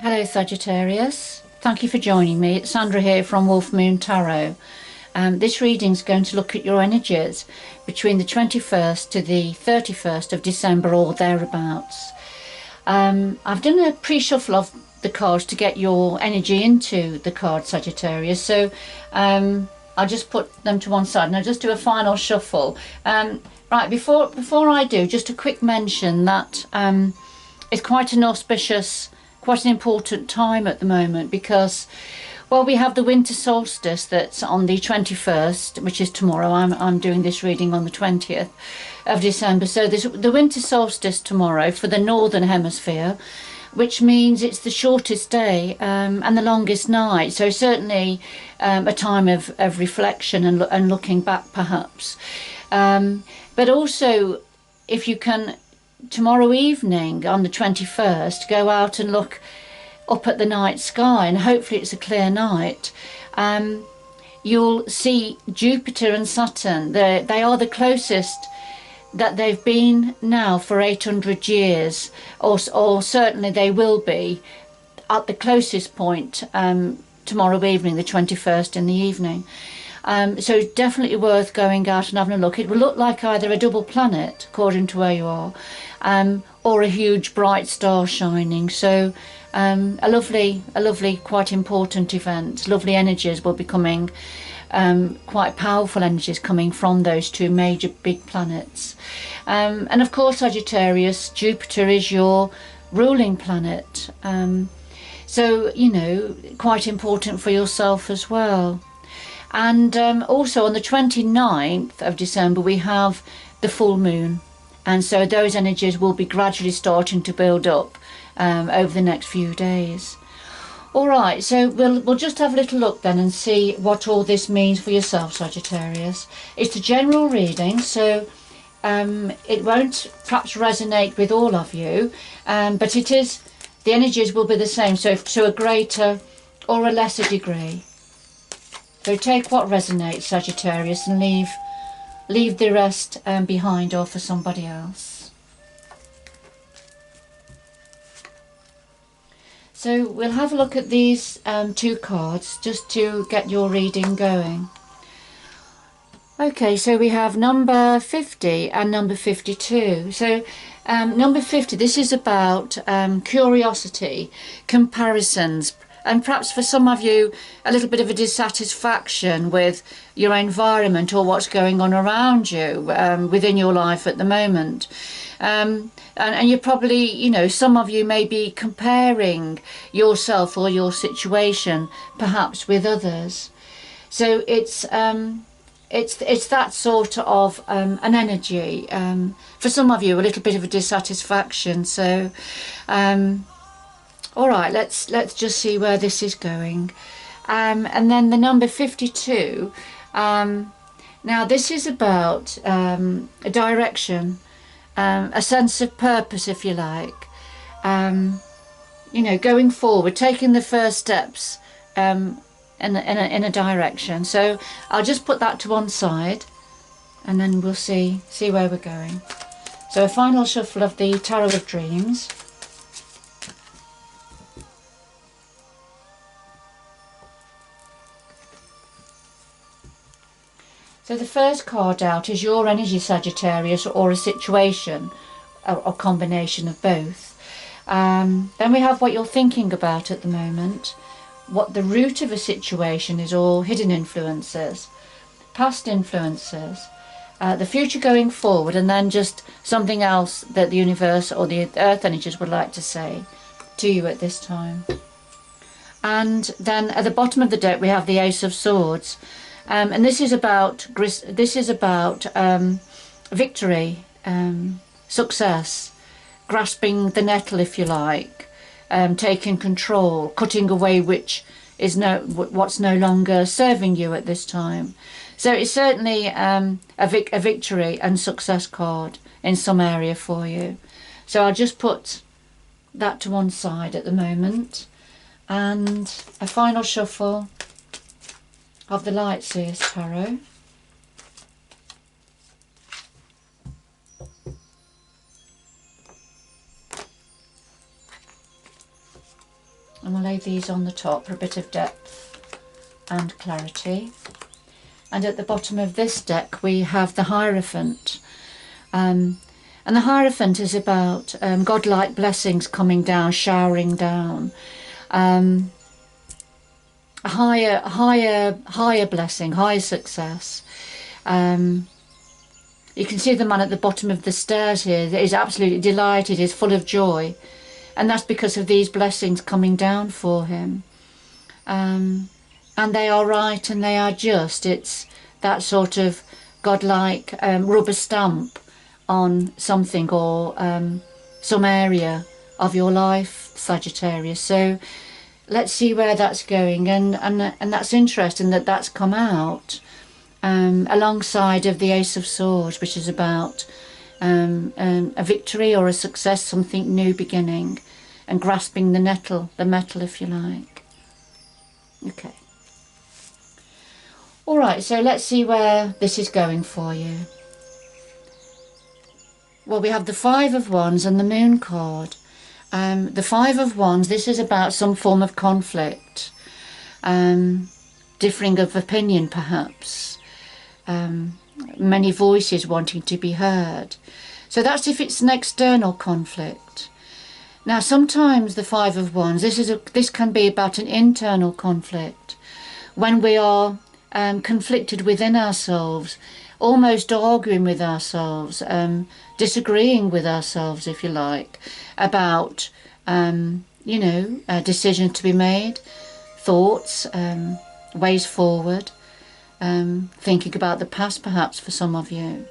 Hello Sagittarius, thank you for joining me. It's Sandra here from Wolf Moon Tarot. This reading is going to look at your energies between the 21st to the 31st of December or thereabouts. I've done a pre-shuffle of the cards to get your energy into the card, Sagittarius, so I'll just put them to one side and I'll just do a final shuffle. Right, before I do, just a quick mention that it's quite an auspicious, quite an important time at the moment because, well, we have the winter solstice that's on the 21st, which is tomorrow. I'm doing this reading on the 20th of December. So there's the winter solstice tomorrow for the northern hemisphere, which means it's the shortest day and the longest night. So certainly a time of reflection and looking back perhaps. But also, if you can, tomorrow evening on the 21st, go out and look up at the night sky, and hopefully it's a clear night. You'll see Jupiter and Saturn. They are the closest that they've been now for 800 years, or certainly they will be at the closest point tomorrow evening, the 21st in the evening. So definitely worth going out and having a look. It will look like either a double planet, according to where you are, or a huge bright star shining. So a lovely, quite important event. Lovely energies will be coming, quite powerful energies coming from those two major big planets. And of course, Sagittarius, Jupiter is your ruling planet. So, you know, quite important for yourself as well. And also on the 29th of December we have the full moon, and so those energies will be gradually starting to build up over the next few days. Alright, so we'll just have a little look then and see what all this means for yourself, Sagittarius. It's a general reading, so it won't perhaps resonate with all of you, but it is, the energies will be the same, so to a greater or a lesser degree. So take what resonates, Sagittarius, and leave the rest behind or for somebody else. So we'll have a look at these two cards just to get your reading going. Okay, so we have number 50 and number 52. So number 50, this is about curiosity, comparisons, and perhaps for some of you a little bit of a dissatisfaction with your environment or what's going on around you within your life at the moment. And you're probably, you know, some of you may be comparing yourself or your situation perhaps with others. So it's that sort of an energy. For some of you, a little bit of a dissatisfaction. So all right, let's just see where this is going. And then the number 52. Now this is about a direction, a sense of purpose, if you like. You know, going forward, taking the first steps in a direction. So I'll just put that to one side, and then we'll see where we're going. So a final shuffle of the Tarot of Dreams. So the first card out is your energy, Sagittarius, or a situation, or a combination of both. Then we have what you're thinking about at the moment, what the root of a situation is, all hidden influences, past influences, the future going forward, and then just something else that the universe or the earth energies would like to say to you at this time. And then at the bottom of the deck we have the Ace of Swords. And this is about victory, success, grasping the nettle, if you like, taking control, cutting away what's no longer serving you at this time. So it's certainly a victory and success card in some area for you. So I'll just put that to one side at the moment, and a final shuffle of the Lightseers Tarot. And we'll lay these on the top for a bit of depth and clarity. And at the bottom of this deck we have the Hierophant. And the Hierophant is about godlike blessings coming down, showering down. A higher blessing, higher success. You can see the man at the bottom of the stairs here that is absolutely delighted, is full of joy. And that's because of these blessings coming down for him. And they are right and they are just. It's that sort of godlike rubber stamp on something or some area of your life, Sagittarius. So let's see where that's going. And that's interesting that that's come out alongside of the Ace of Swords, which is about a victory or a success, something new beginning, and grasping the metal, if you like. Okay. All right, so let's see where this is going for you. Well, we have the Five of Wands and the Moon card. The Five of Wands, this is about some form of conflict, differing of opinion perhaps, many voices wanting to be heard. So that's if it's an external conflict. Now sometimes the Five of Wands, this can be about an internal conflict, when we are conflicted within ourselves, almost arguing with ourselves, disagreeing with ourselves, if you like, about decisions to be made, thoughts, ways forward, thinking about the past perhaps for some of you,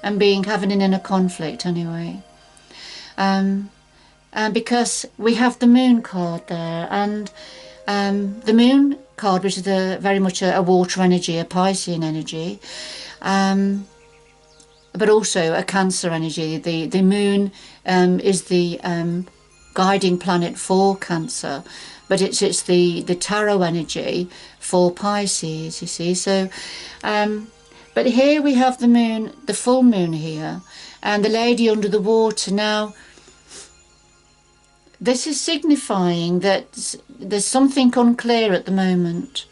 and having an inner conflict anyway. Because we have the Moon card there, and the Moon card, which is very much a water energy, a Piscean energy, but also a Cancer energy. The Moon is the guiding planet for Cancer, but it's the tarot energy for Pisces, you see. So but here we have the Moon, the full moon here, and the lady under the water. Now this is signifying that there's something unclear at the moment,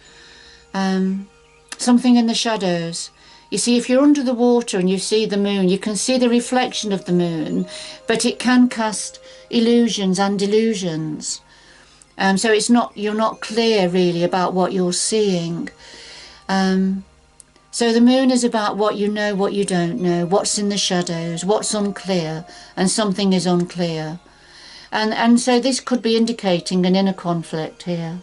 something in the shadows. You see, if you're under the water and you see the moon, you can see the reflection of the moon, but it can cast illusions and delusions. So you're not clear really about what you're seeing. So the moon is about what you know, what you don't know, what's in the shadows, what's unclear, and something is unclear. And so this could be indicating an inner conflict here,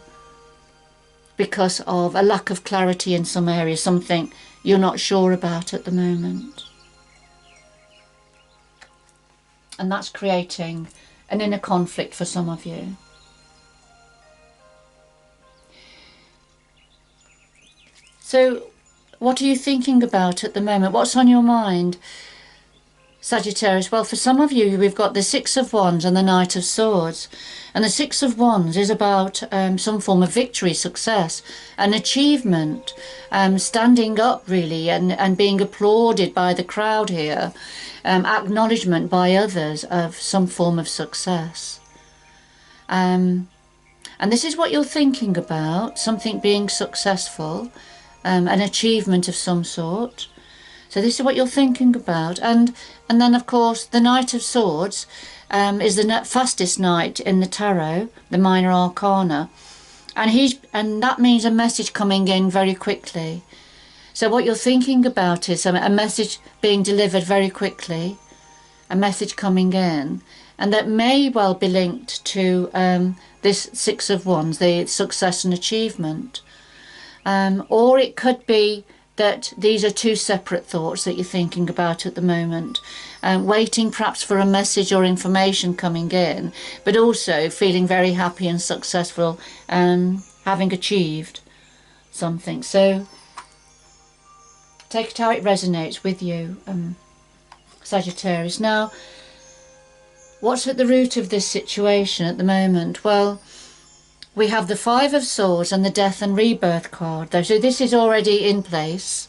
because of a lack of clarity in some area, something you're not sure about at the moment. And that's creating an inner conflict for some of you. So what are you thinking about at the moment? What's on your mind, Sagittarius? Well, for some of you, we've got the Six of Wands and the Knight of Swords. And the Six of Wands is about some form of victory, success, an achievement, standing up really and being applauded by the crowd here, acknowledgement by others of some form of success. And this is what you're thinking about, something being successful, an achievement of some sort. So this is what you're thinking about. And then, of course, the Knight of Swords is the fastest knight in the tarot, the minor arcana. And that means a message coming in very quickly. So what you're thinking about is a message being delivered very quickly, a message coming in. And that may well be linked to this Six of Wands, the success and achievement. Or it could be that these are two separate thoughts that you're thinking about at the moment, waiting perhaps for a message or information coming in, but also feeling very happy and successful, having achieved something. So take it how it resonates with you, Sagittarius. Now, what's at the root of this situation at the moment? Well, we have the Five of Swords and the Death and Rebirth card. So this is already in place.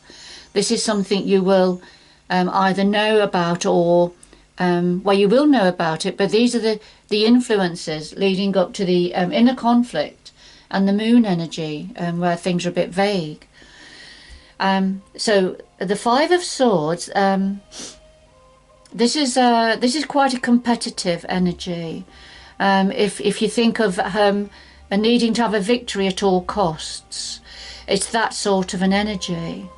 This is something you will either know about or, well, you will know about it, but these are the influences leading up to the inner conflict and the moon energy, where things are a bit vague. So the Five of Swords, this is quite a competitive energy. If you think of needing to have a victory at all costs, it's that sort of an energy.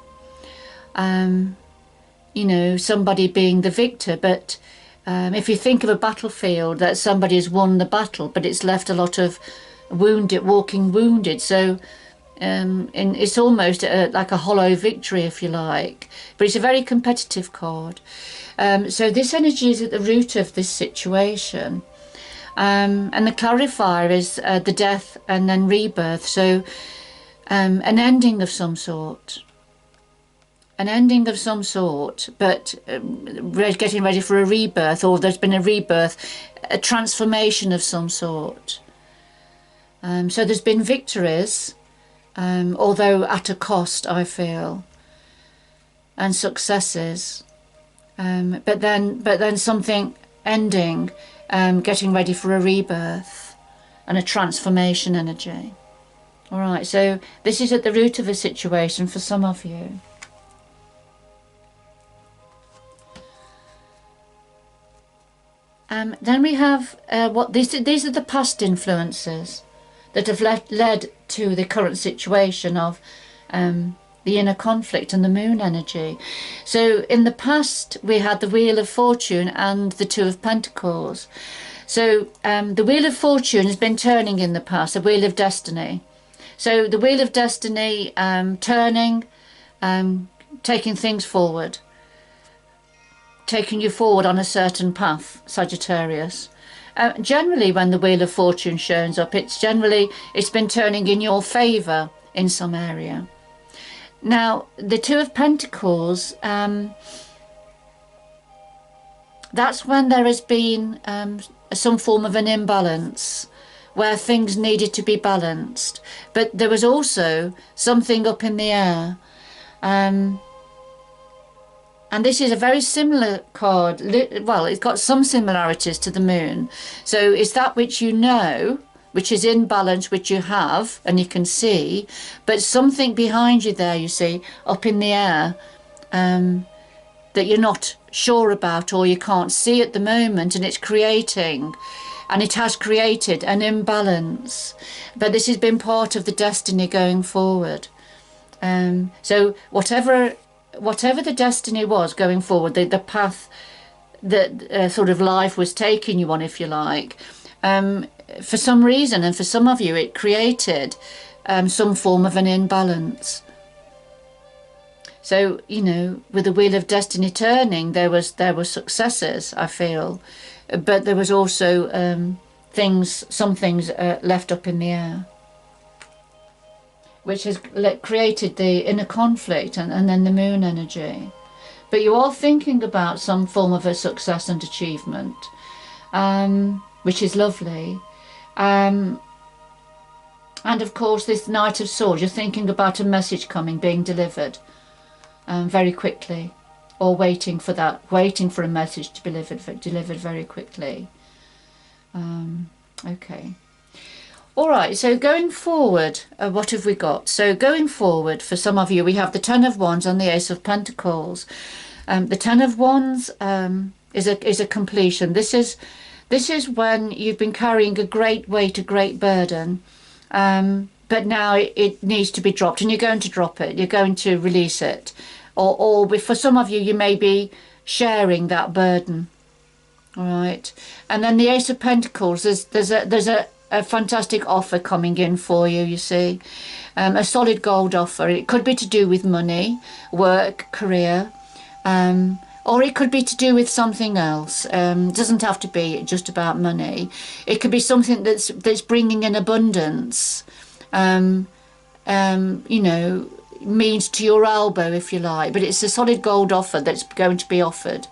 You know, somebody being the victor, but if you think of a battlefield, that somebody has won the battle, but it's left a lot of walking wounded. So it's almost like a hollow victory, if you like. But it's a very competitive card. So this energy is at the root of this situation. And the clarifier is the death and then rebirth. So an ending of some sort. An ending of some sort, but getting ready for a rebirth, or there's been a rebirth, a transformation of some sort. So there's been victories, although at a cost, I feel, and successes. But then something ending, getting ready for a rebirth and a transformation energy. All right, so this is at the root of a situation for some of you. Then we have these are the past influences that have led to the current situation of the inner conflict and the moon energy. So in the past we had the Wheel of Fortune and the Two of Pentacles. So the Wheel of Fortune has been turning in the past, the Wheel of Destiny. So the Wheel of Destiny turning, taking things forward, taking you forward on a certain path, Sagittarius. Generally when the Wheel of Fortune shows up, it's been turning in your favour in some area. Now the Two of Pentacles, that's when there has been some form of an imbalance where things needed to be balanced, but there was also something up in the air. And this is a very similar card. Well, it's got some similarities to the moon. So it's that which you know, which is in balance, which you have and you can see, but something behind you there, you see, up in the air, that you're not sure about or you can't see at the moment, and it's creating, and it has created an imbalance. But this has been part of the destiny going forward. So whatever the destiny was going forward, the path that sort of life was taking you on, if you like, for some reason, and for some of you, it created some form of an imbalance. So, you know, with the Wheel of Destiny turning, there were successes, I feel, but there was also some things left up in the air, which has created the inner conflict and then the moon energy. But you are thinking about some form of a success and achievement, which is lovely. And of course, this Knight of Swords, you're thinking about a message being delivered very quickly, or waiting for a message to be delivered very quickly. Okay. All right, so going forward, what have we got? So going forward, for some of you, we have the Ten of Wands and the Ace of Pentacles. The Ten of Wands is a completion. This is when you've been carrying a great weight, a great burden, but now it needs to be dropped, and you're going to drop it. You're going to release it, or for some of you, you may be sharing that burden. All right, and then the Ace of Pentacles. There's a fantastic offer coming in for you, you see, a solid gold offer. It could be to do with money, work, career, or it could be to do with something else. It doesn't have to be just about money. It could be something that's bringing in abundance, you know, means to your elbow, if you like, but it's a solid gold offer that's going to be offered.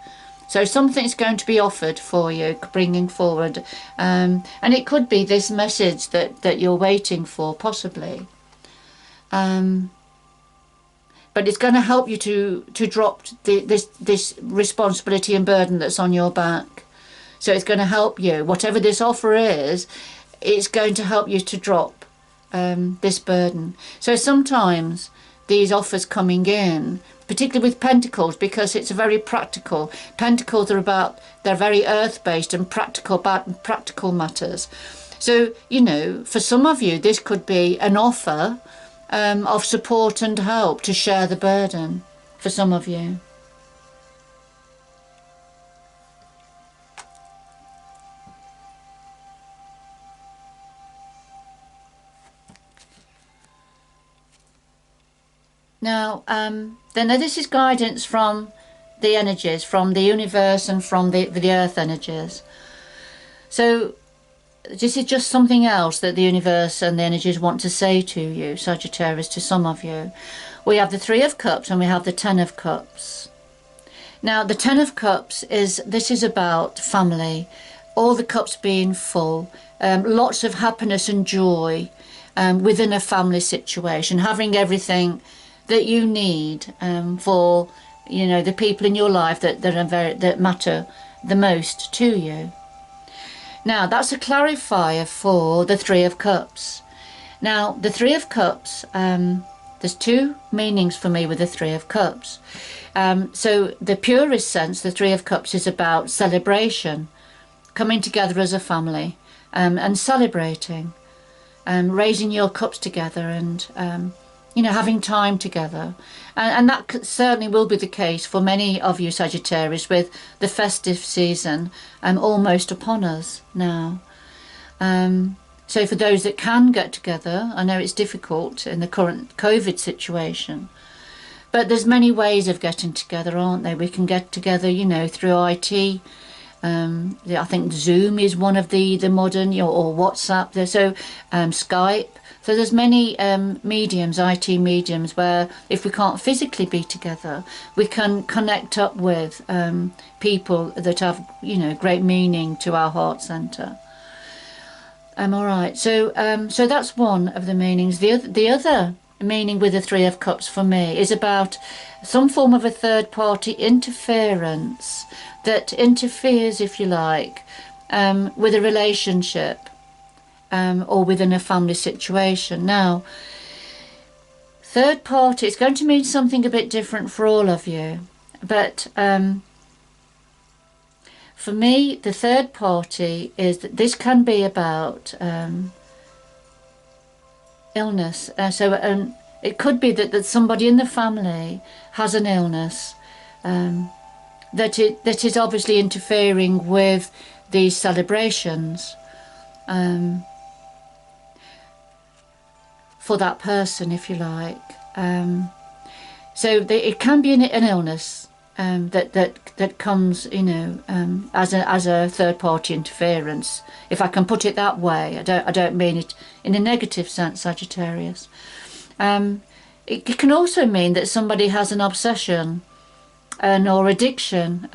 So something's going to be offered for you, bringing forward. And it could be this message that you're waiting for, possibly. But it's going to help you to drop this responsibility and burden that's on your back. So it's going to help you. Whatever this offer is, it's going to help you to drop this burden. So sometimes these offers coming in, particularly with Pentacles, because it's a very practical. Pentacles are about, they're very earth-based and practical matters. So, you know, for some of you, this could be an offer of support and help to share the burden for some of you. Now, then this is guidance from the energies, from the universe and from the earth energies. So this is just something else that the universe and the energies want to say to you, Sagittarius, to some of you. We have the Three of Cups and we have the Ten of Cups. Now, the Ten of Cups this is about family, all the cups being full, lots of happiness and joy within a family situation, having everything that you need for, you know, the people in your life that matter the most to you. Now, that's a clarifier for the Three of Cups. Now, the Three of Cups, there's two meanings for me with the Three of Cups. So the purest sense, the Three of Cups is about celebration, coming together as a family and celebrating, raising your cups together and you know, having time together. And that certainly will be the case for many of you Sagittarius, with the festive season almost upon us now. So for those that can get together, I know it's difficult in the current COVID situation, but there's many ways of getting together, aren't there? We can get together, you know, through IT. I think Zoom is one of the modern, you know, or WhatsApp. So Skype. So there's many mediums, IT mediums, where if we can't physically be together, we can connect up with people that have, you know, great meaning to our heart centre. All right. So so that's one of the meanings. The other meaning with the Three of Cups for me is about some form of a third party interference that interferes, if you like, with a relationship. Or within a family situation. Now, third party, it's going to mean something a bit different for all of you, but for me, the third party is that this can be about illness. So it could be that somebody in the family has an illness that is obviously interfering with these celebrations. For that person, if you like. So it can be an illness that comes, you know, as a third party interference, if I can put it that way. I don't mean it in a negative sense, Sagittarius. It can also mean that somebody has an obsession or addiction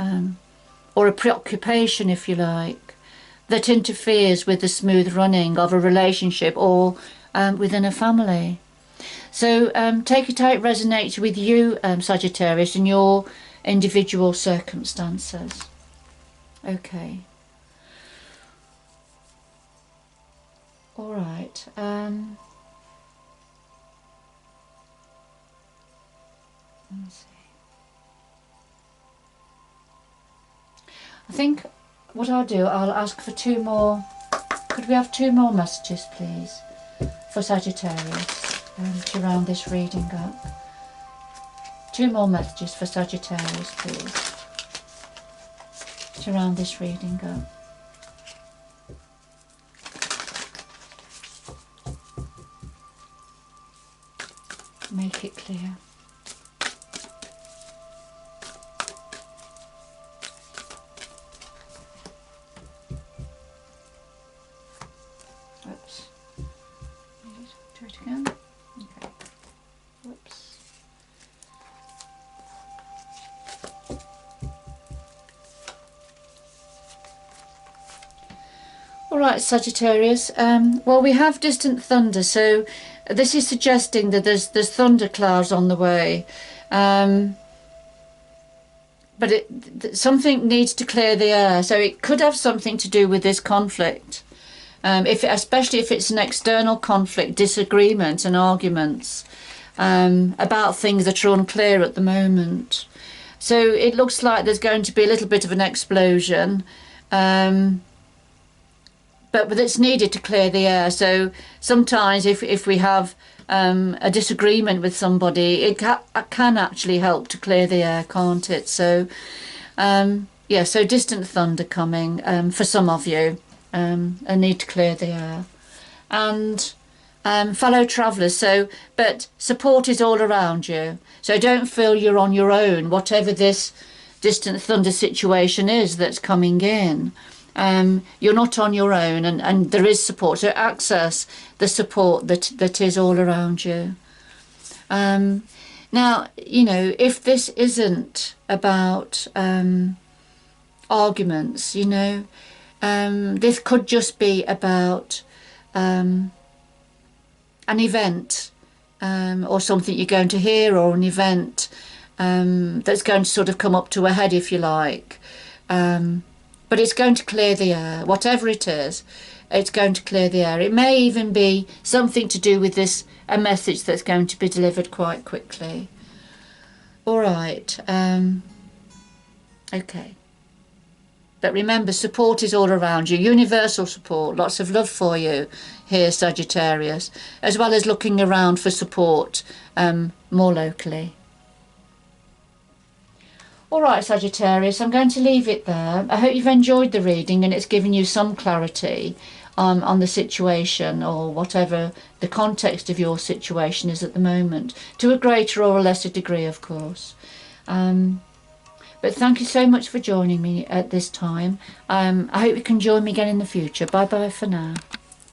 or a preoccupation, if you like, that interferes with the smooth running of a relationship or within a family. So take it how it resonates with you, Sagittarius, in your individual circumstances. Okay. All right. Let's see. I think what I'll do, I'll ask for two more. Could we have two more messages, please, for Sagittarius to round this reading up? Two more messages for Sagittarius, please, to round this reading up. Make it clear. Oops. Do it again. Okay. Whoops. All right, Sagittarius. Well, we have distant thunder, so this is suggesting that there's thunder clouds on the way. but something needs to clear the air. So it could have something to do with this conflict. Especially if it's an external conflict, disagreement and arguments about things that are unclear at the moment. So it looks like there's going to be a little bit of an explosion, but it's needed to clear the air. So sometimes if we have a disagreement with somebody, it can actually help to clear the air, can't it? So yeah, so distant thunder coming for some of you. A need to clear the air, and fellow travellers. But support is all around you. So don't feel you're on your own, whatever this distant thunder situation is that's coming in. You're not on your own, and there is support. So access the support that is all around you. Now, if this isn't about arguments, this could just be about an event or something you're going to hear, or an event that's going to sort of come up to a head, if you like. But it's going to clear the air. Whatever it is, it's going to clear the air. It may even be something to do with a message that's going to be delivered quite quickly. All right. Okay. But remember, support is all around you. Universal support. Lots of love for you here, Sagittarius. As well as looking around for support more locally. All right, Sagittarius, I'm going to leave it there. I hope you've enjoyed the reading and it's given you some clarity on the situation, or whatever the context of your situation is at the moment. To a greater or a lesser degree, of course. But thank you so much for joining me at this time. I hope you can join me again in the future. Bye bye for now.